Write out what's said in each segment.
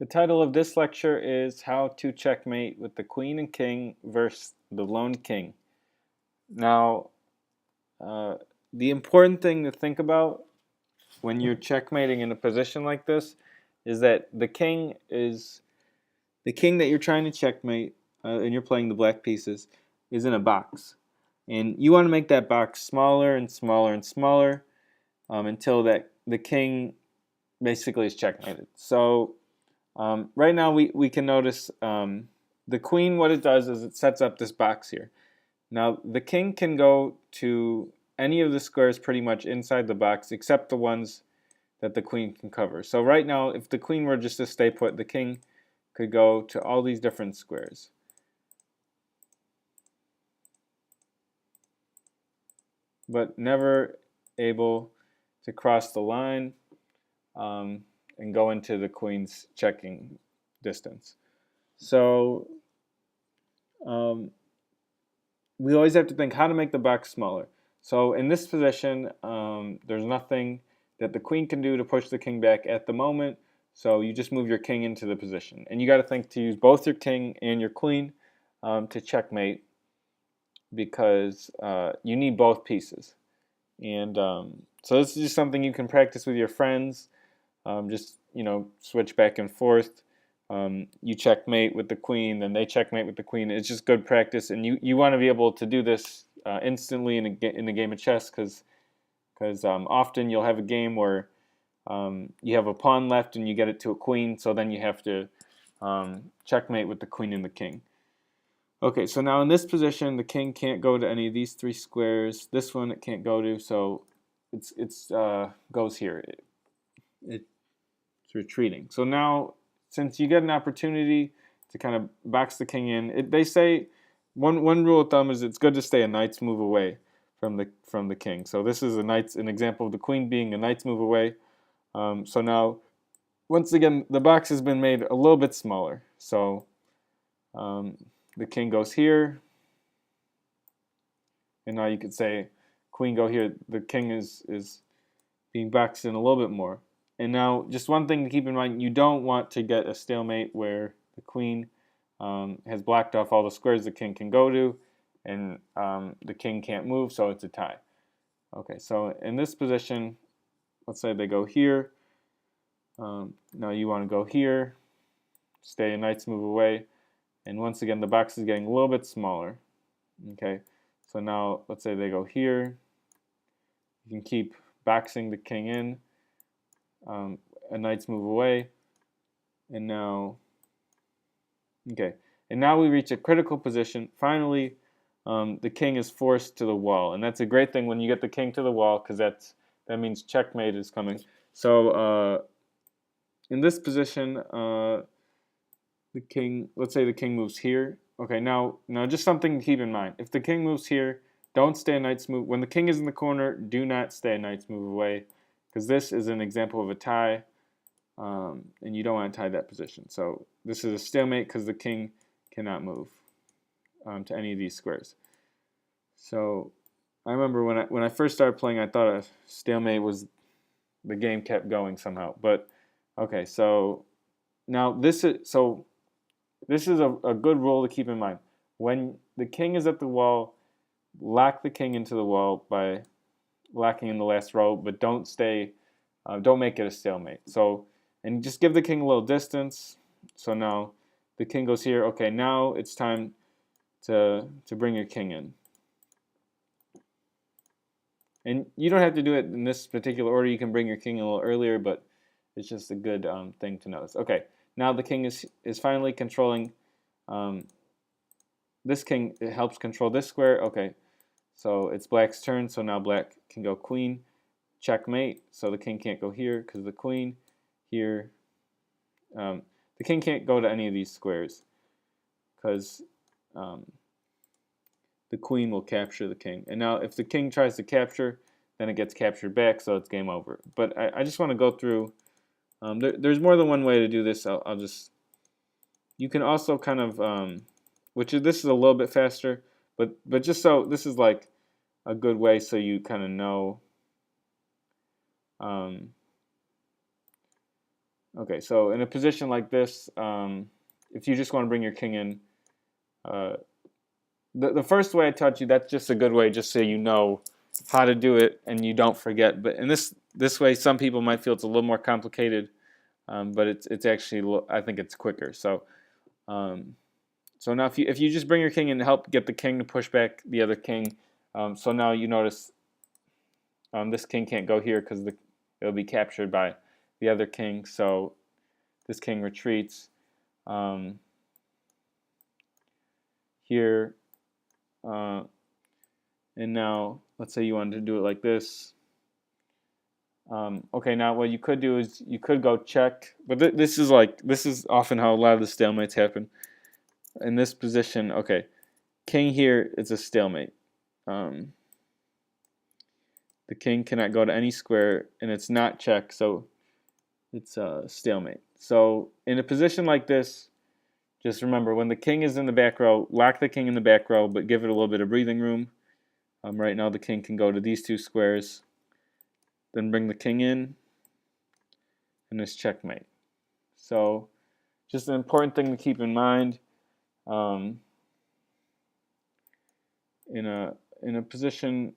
The title of this lecture is How to Checkmate with the Queen and King versus the Lone King. Now, the important thing to think about when you're checkmating in a position like this is that the king that you're trying to checkmate, and you're playing the black pieces, is in a box. And you want to make that box smaller and smaller and smaller until that the king basically is checkmated. So right now we can notice the queen, what it does is it sets up this box here. Now the king can go to any of the squares pretty much inside the box except the ones that the queen can cover. So right now if the queen were just to stay put, the king could go to all these different squares. But never able to cross the line and go into the queen's checking distance. So we always have to think how to make the box smaller. So in this position, there's nothing that the queen can do to push the king back at the moment, so you just move your king into the position. And you got to think to use both your king and your queen to checkmate, because you need both pieces. And so this is just something you can practice with your friends. Just switch back and forth. You checkmate with the queen, then they checkmate with the queen. It's just good practice, and you want to be able to do this instantly in a game of chess, because often you'll have a game where you have a pawn left and you get it to a queen, so then you have to checkmate with the queen and the king. Okay, so now in this position, the king can't go to any of these three squares. This one it can't go to, so it's goes here. It's retreating. So now, since you get an opportunity to kind of box the king in, they say one rule of thumb is it's good to stay a knight's move away from the king. So this is an example of the queen being a knight's move away. So now, once again, the box has been made a little bit smaller. So the king goes here, and now you could say queen go here. The king is being boxed in a little bit more. And now, just one thing to keep in mind, you don't want to get a stalemate where the queen has blocked off all the squares the king can go to, and the king can't move, so it's a tie. Okay, so in this position, let's say they go here. Now you want to go here, stay a knight's move away, and once again the box is getting a little bit smaller. Okay, so now let's say they go here. You can keep boxing the king in, a knight's move away, and now, okay, and now we reach a critical position. Finally, the king is forced to the wall, and that's a great thing when you get the king to the wall, because that means checkmate is coming. So in this position, the king, let's say the king moves here. Okay, now just something to keep in mind. If the king moves here, don't stay a knight's move. When the king is in the corner, do not stay a knight's move away, because this is an example of a tie, and you don't want to tie that position. So this is a stalemate because the king cannot move to any of these squares. So I remember when I first started playing, I thought a stalemate was the game kept going somehow. But okay, so now this is a good rule to keep in mind. When the king is at the wall, lock the king into the wall by locking in the last row, but don't make it a stalemate. So, and just give the king a little distance. So now the king goes here. Okay, now it's time to bring your king in. And you don't have to do it in this particular order. You can bring your king a little earlier, but it's just a good thing to notice. Okay, now the king is finally controlling this king. It helps control this square. Okay, so it's black's turn, so now black can go queen, checkmate, so the king can't go here because the queen here. The king can't go to any of these squares because the queen will capture the king. And now if the king tries to capture, then it gets captured back, so it's game over. But I just want to go through, there's more than one way to do this. I'll just, you can also kind of, this is a little bit faster, but just so, this is like a good way so you kind of know. Okay, so in a position like this, if you just want to bring your king in, the first way I taught you, that's just a good way, just so you know how to do it and you don't forget. But in this way, some people might feel it's a little more complicated, but it's actually, I think it's quicker. So so now if you just bring your king in to help get the king to push back the other king, so now you notice this king can't go here because it'll be captured by the other king. So this king retreats here, and now let's say you wanted to do it like this. Okay, now what you could do is you could go check, but this is often how a lot of the stalemates happen. In this position, okay, king here is a stalemate. The king cannot go to any square, and it's not check, so it's a stalemate. So in a position like this, just remember, when the king is in the back row, lock the king in the back row, but give it a little bit of breathing room. Right now the king can go to these two squares, then bring the king in, and it's checkmate. So just an important thing to keep in mind. In a position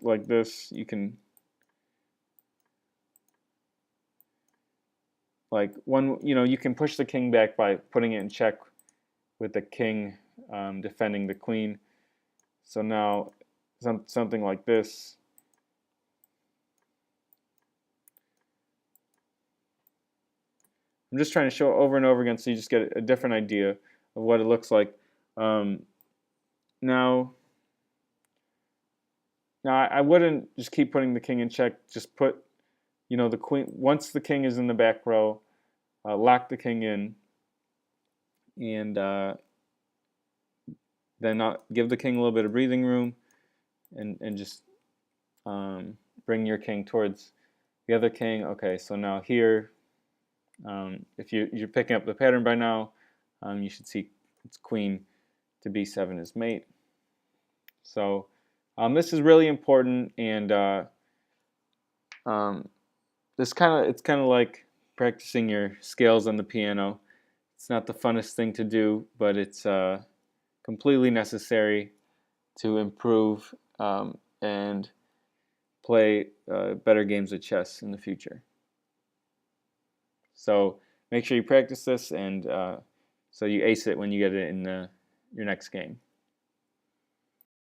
like this, you can you can push the king back by putting it in check with the king defending the queen. So now something like this. I'm just trying to show it over and over again so you just get a different idea of what it looks like. Now I wouldn't just keep putting the king in check. Just put, the queen. Once the king is in the back row, lock the king in, and then give the king a little bit of breathing room, and just bring your king towards the other king. Okay, so now here, if you're picking up the pattern by now, you should see it's queen to b7 is mate. So this is really important, and it's kind of like practicing your scales on the piano. It's not the funnest thing to do, but it's completely necessary to improve and play better games of chess in the future. So make sure you practice this, and so you ace it when you get it in your next game.